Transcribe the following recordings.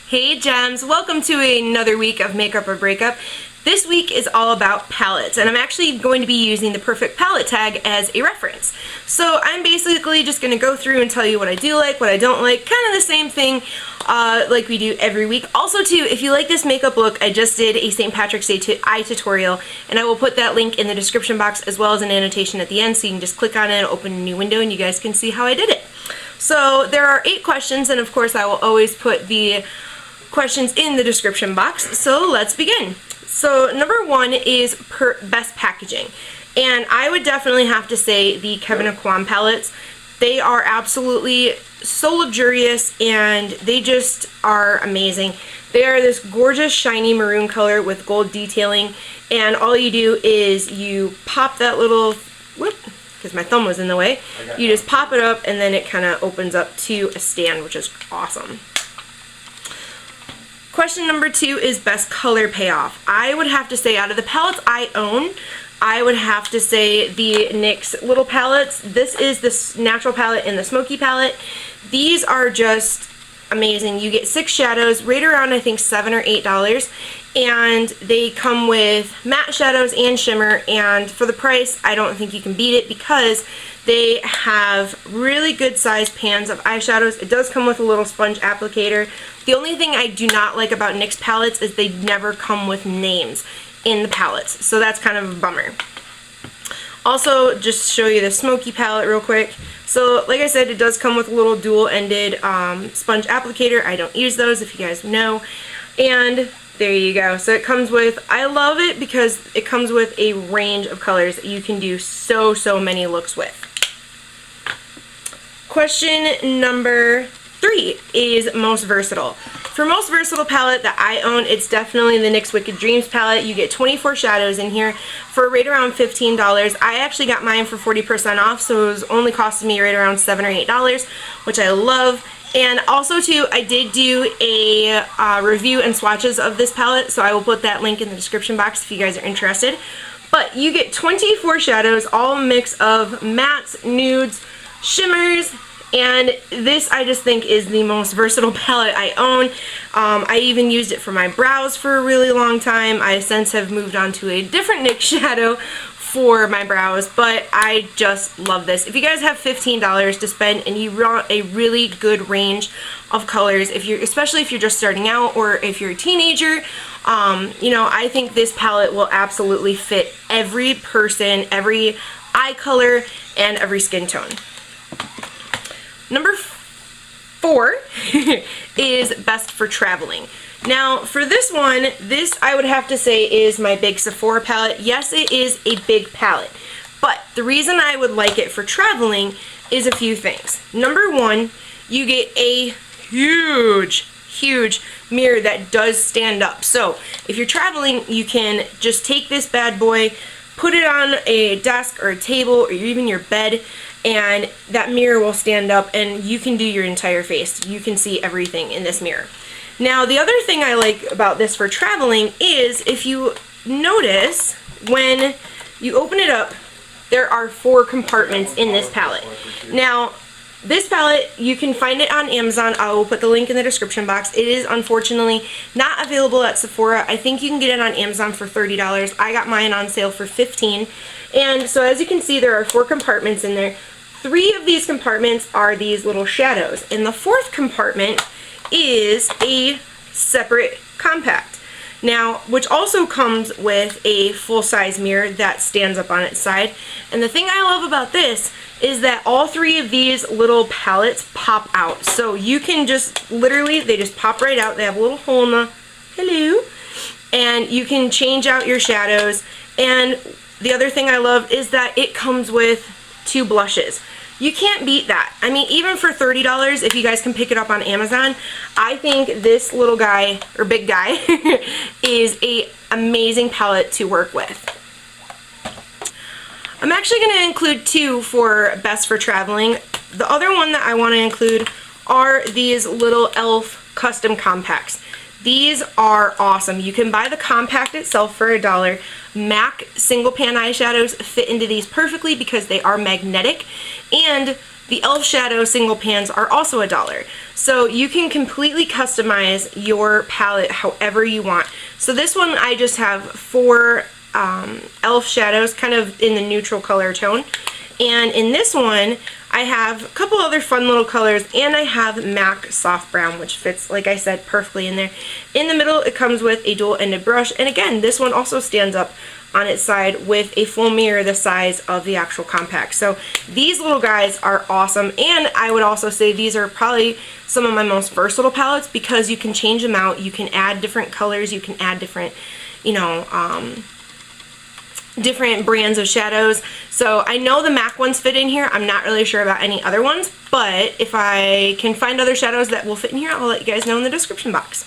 Hey gems, welcome to another week of Makeup or Breakup. This week is all about palettes, and I'm actually going to be using the perfect palette tag as a reference. So I'm basically just going to go through and tell you what I do like, what I don't like, kind of the same thing like we do every week. Also too, if you like this makeup look, I just did a St. Patrick's Day eye tutorial, and I will put that link in the description box as well as an annotation at the end, so you can just click on it, open a new window, and you guys can see how I did it. So there are 8 questions, and of course I will always put the questions in the description box, so let's begin. So number 1 is best packaging, and I would definitely have to say the Kevyn Aucoin palettes. They are absolutely so luxurious and they just are amazing. They are this gorgeous shiny maroon color with gold detailing, and all you do is you pop that little, whoop, because my thumb was in the way, you just pop it up and then it kind of opens up to a stand, which is awesome. Question number 2 is best color payoff. I would have to say, out of the palettes I own, I would have to say the NYX little palettes. This is the natural palette and the smoky palette. These are just amazing. You get 6 shadows, right around I think $7 or $8, and they come with matte shadows and shimmer, and for the price I don't think you can beat it because they have really good sized pans of eyeshadows. It does come with a little sponge applicator. The only thing I do not like about NYX palettes is they never come with names in the palettes, so that's kind of a bummer. Also, just show you the smoky palette real quick. So like I said, it does come with a little dual-ended sponge applicator. I don't use those, if you guys know. And there you go. So it comes with, I love it because it comes with a range of colors that you can do so many looks with. Question number 3 is most versatile. For most versatile palette that I own, it's definitely the NYX Wicked Dreams palette. You get 24 shadows in here for right around $15. I actually got mine for 40% off, so it was only costing me right around $7 or $8, which I love. And also too, I did do a review and swatches of this palette, so I will put that link in the description box if you guys are interested. But you get 24 shadows, all a mix of mattes, nudes, shimmers, and this I just think is the most versatile palette I own. I even used it for my brows for a really long time. I since have moved on to a different NYX shadow for my brows, but I just love this. If you guys have $15 to spend and you want a really good range of colors, especially if you're just starting out or if you're a teenager, you know, I think this palette will absolutely fit every person, every eye color, and every skin tone. Number 4 is best for traveling. Now for this one, this I would have to say is my big Sephora palette. Yes, it is a big palette, but the reason I would like it for traveling is a few things. Number 1, you get a huge mirror that does stand up. So if you're traveling, you can just take this bad boy, put it on a desk or a table or even your bed, and that mirror will stand up and you can do your entire face. You can see everything in this mirror. Now the other thing I like about this for traveling is, if you notice, when you open it up, there are 4 compartments in this palette. Now this palette, you can find it on Amazon. I will put the link in the description box. It is unfortunately not available at Sephora. I think you can get it on Amazon for $30. I got mine on sale for $15. And so as you can see, there are 4 compartments in there. 3 of these compartments are these little shadows, and the 4th compartment is a separate compact. Now, which also comes with a full-size mirror that stands up on its side. And the thing I love about this is that all 3 of these little palettes pop out. So you can just literally, they just pop right out. They have a little hole in the, hello, and you can change out your shadows. And the other thing I love is that it comes with 2 blushes. You can't beat that. I mean, even for $30, if you guys can pick it up on Amazon, I think this little guy, or big guy, is an amazing palette to work with. I'm actually going to include 2 for best for traveling. The other one that I want to include are these little e.l.f. custom compacts. These are awesome. You can buy the compact itself for $1. MAC single pan eyeshadows fit into these perfectly because they are magnetic, and The e.l.f. shadow single pans are also $1. So you can completely customize your palette however you want. So this one I just have 4 e.l.f. shadows kind of in the neutral color tone. And in this one, I have a couple other fun little colors, and I have MAC Soft Brown, which fits, like I said, perfectly in there. In the middle, it comes with a dual-ended brush, and again, this one also stands up on its side with a full mirror the size of the actual compact. So these little guys are awesome, and I would also say these are probably some of my most versatile palettes because you can change them out, you can add different colors, you can add different, you know, different brands of shadows. So I know the MAC ones fit in here. I'm not really sure about any other ones, but if I can find other shadows that will fit in here, I'll let you guys know in the description box.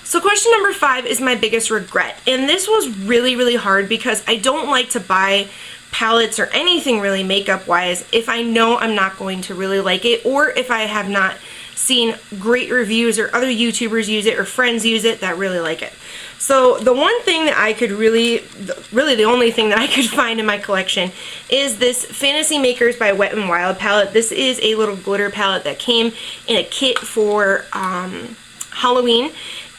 So question number 5 is my biggest regret. And this was really, really hard because I don't like to buy palettes or anything really makeup wise if I know I'm not going to really like it, or if I have not seen great reviews or other YouTubers use it or friends use it that really like it. So the one thing that I could really the only thing that I could find in my collection is this Fantasy Makers by Wet n Wild palette. This is a little glitter palette that came in a kit for Halloween,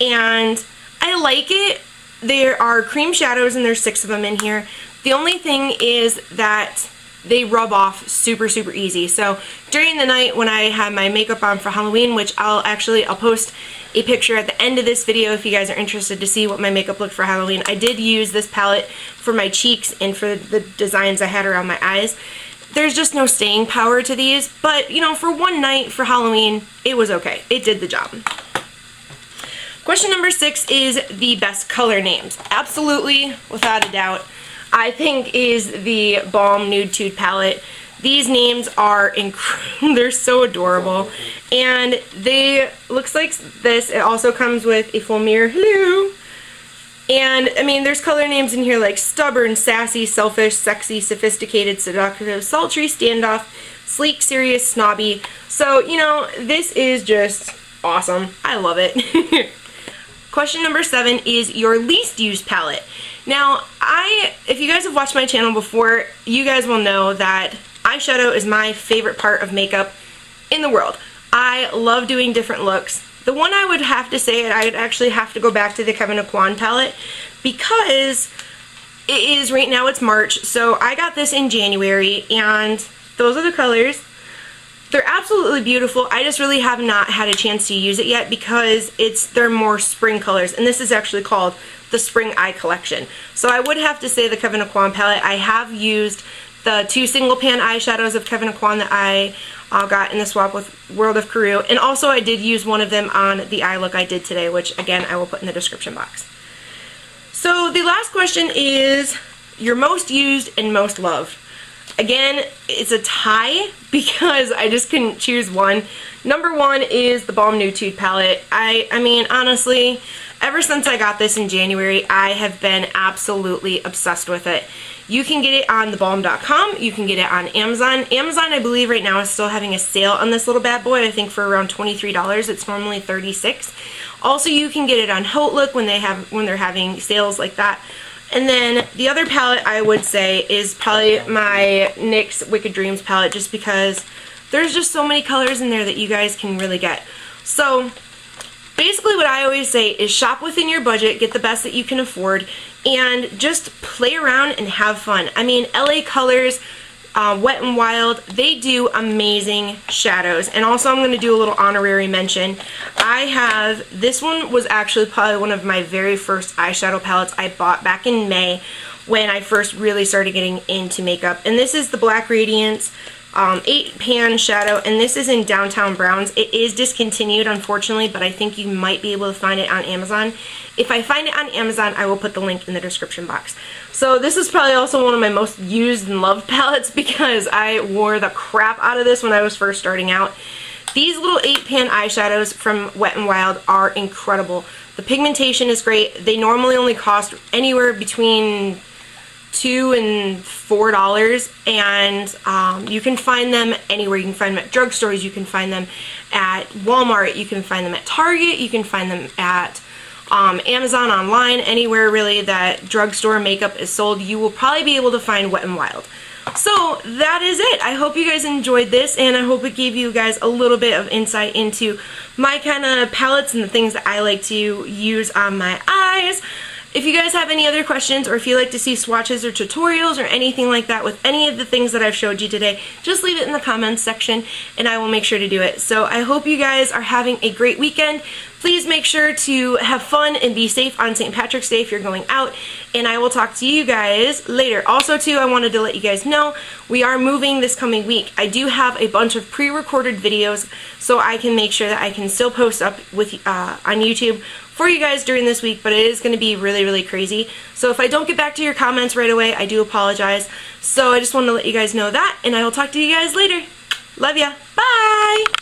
and I like it. There are cream shadows and there's 6 of them in here. The only thing is that they rub off super, super easy. So during the night when I have my makeup on for Halloween, which I'll post a picture at the end of this video if you guys are interested to see what my makeup looked for Halloween. I did use this palette for my cheeks and for the designs I had around my eyes. There's just no staying power to these, but you know, for one night for Halloween, it was okay. It did the job. Question number 6 is the best color names. Absolutely, without a doubt, I think is the Balm Nude Tude palette. These names are incredible. They're so adorable. And they, looks like this. It also comes with a full mirror. Hello. And, I mean, there's color names in here like stubborn, sassy, selfish, sexy, sophisticated, seductive, sultry, standoff, sleek, serious, snobby. So, you know, this is just awesome. I love it. Question number 7 is your least used palette. Now, if you guys have watched my channel before, you guys will know that eyeshadow is my favorite part of makeup in the world. I love doing different looks. The one I would have to say, I'd actually have to go back to the Kevyn Aucoin palette because it is, right now it's March, so I got this in January, and those are the colors. They're absolutely beautiful. I just really have not had a chance to use it yet because they're more spring colors, and this is actually called the Spring Eye Collection. So I would have to say the Kevyn Aucoin palette. I have used the 2 single pan eyeshadows of Kevyn Aucoin that I got in the swap with World of Carew, and also I did use one of them on the eye look I did today, which again I will put in the description box. So the last question is your most used and most loved. Again, it's a tie because I just couldn't choose one. Number 1 is the Balm Nude Tude palette. I mean, honestly, ever since I got this in January, I have been absolutely obsessed with it. You can get it on thebalm.com. You can get it on Amazon. Amazon, I believe right now, is still having a sale on this little bad boy, I think for around $23. It's normally $36. Also, you can get it on HauteLook when they're having sales like that. And then the other palette I would say is probably my NYX Wicked Dreams palette, just because there's just so many colors in there that you guys can really get. So basically what I always say is shop within your budget, get the best that you can afford, and just play around and have fun. I mean, LA Colors, Wet n Wild, they do amazing shadows. And also I'm going to do a little honorary mention. This one was actually probably one of my very first eyeshadow palettes I bought back in May when I first really started getting into makeup. And this is the Black Radiance 8-pan shadow, and this is in Downtown Browns. It is discontinued, unfortunately, but I think you might be able to find it on Amazon. If I find it on Amazon, I will put the link in the description box. So this is probably also one of my most used and loved palettes because I wore the crap out of this when I was first starting out. These little 8-pan eyeshadows from Wet n Wild are incredible. The pigmentation is great. They normally only cost anywhere between $2 and $4, and you can find them anywhere. You can find them at drugstores, you can find them at Walmart, you can find them at Target, you can find them at Amazon online, anywhere really that drugstore makeup is sold. You will probably be able to find Wet n Wild. So that is it. I hope you guys enjoyed this, and I hope it gave you guys a little bit of insight into my kind of palettes and the things that I like to use on my eyes. If you guys have any other questions, or if you like to see swatches or tutorials or anything like that with any of the things that I've showed you today, just leave it in the comments section and I will make sure to do it. So I hope you guys are having a great weekend. Please make sure to have fun and be safe on St. Patrick's Day if you're going out, and I will talk to you guys later. Also too, I wanted to let you guys know we are moving this coming week. I do have a bunch of pre-recorded videos so I can make sure that I can still post up with on YouTube for you guys during this week, but it is going to be really, really crazy. So if I don't get back to your comments right away, I do apologize. So I just wanted to let you guys know that, and I will talk to you guys later. Love ya. Bye!